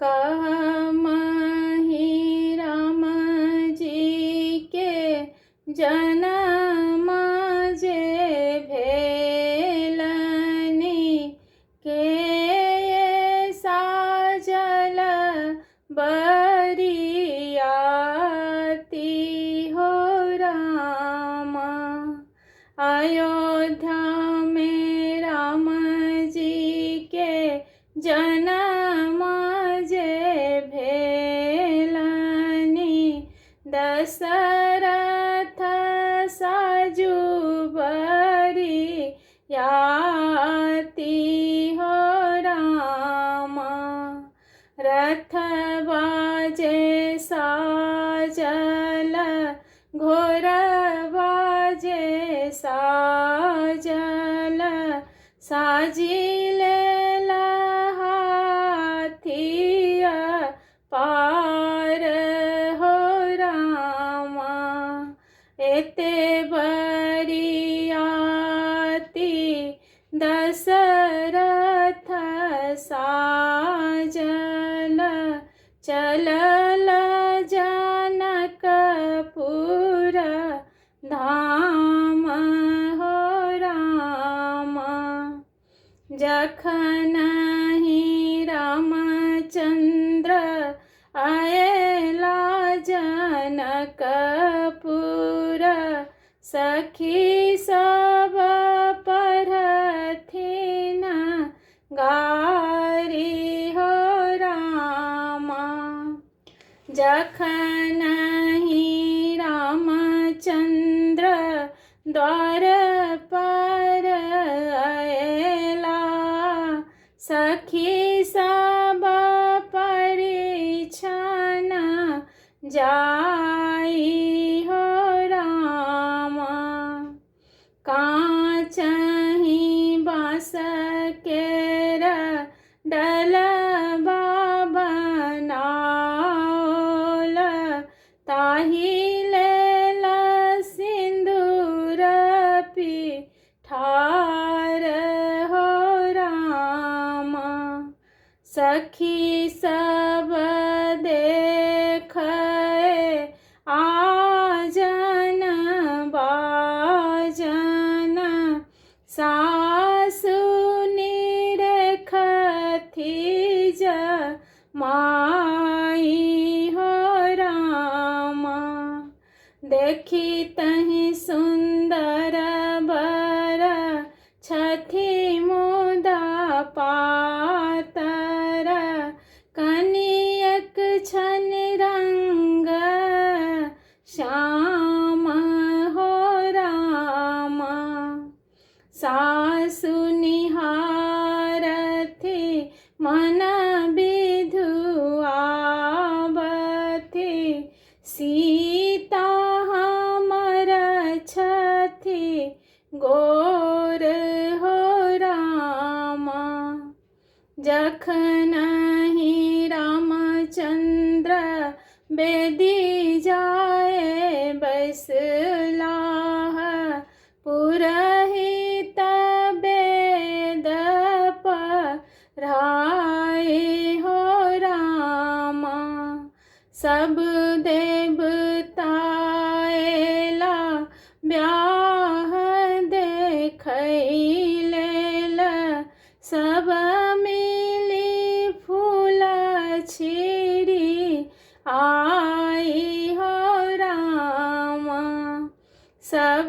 कहमहि राम जी के जनम जे भेलनि के साजल बरियाती हो राम। अयोध्या में राम जी के जनम जे भेलनि दशरथ साजु बरियाती हो राम। रथ बाजे साजल घोर बाजे साजल साजिले हाथिया पार हो राम। एते बरियाती दशरथ साजल चलल जनकपुर धाम हो राम। जखनहि रामचंद्र आएला जनकपुर सखी सब पढ़थिन गारी हो राम। जखनहि रामचंद्र द्वार पर आएला सखी सब परिछन जाई हो राम। कांचहि बाँस केर डलबा बनाओल ताहि लेल सिंदूर पिठार हो राम। सखी सब देखै आजन बाजन सासु निरखथि जमाई हो राम। देखी तहि सुंदर बर छथि मुदा पातर कनियक छन रंग श्याम हो राम। सासु निहारथि मन विधुआवथि सीता हमर छथि गोर हो राम। जखनहि रामचंद्र बेदी जाए बैसलाह पुरहित वेद पढ़ाए हो राम। सब देवता अएला ब्याह देखै लेल सब मिली फूल छिड़ी आई हो राम। सब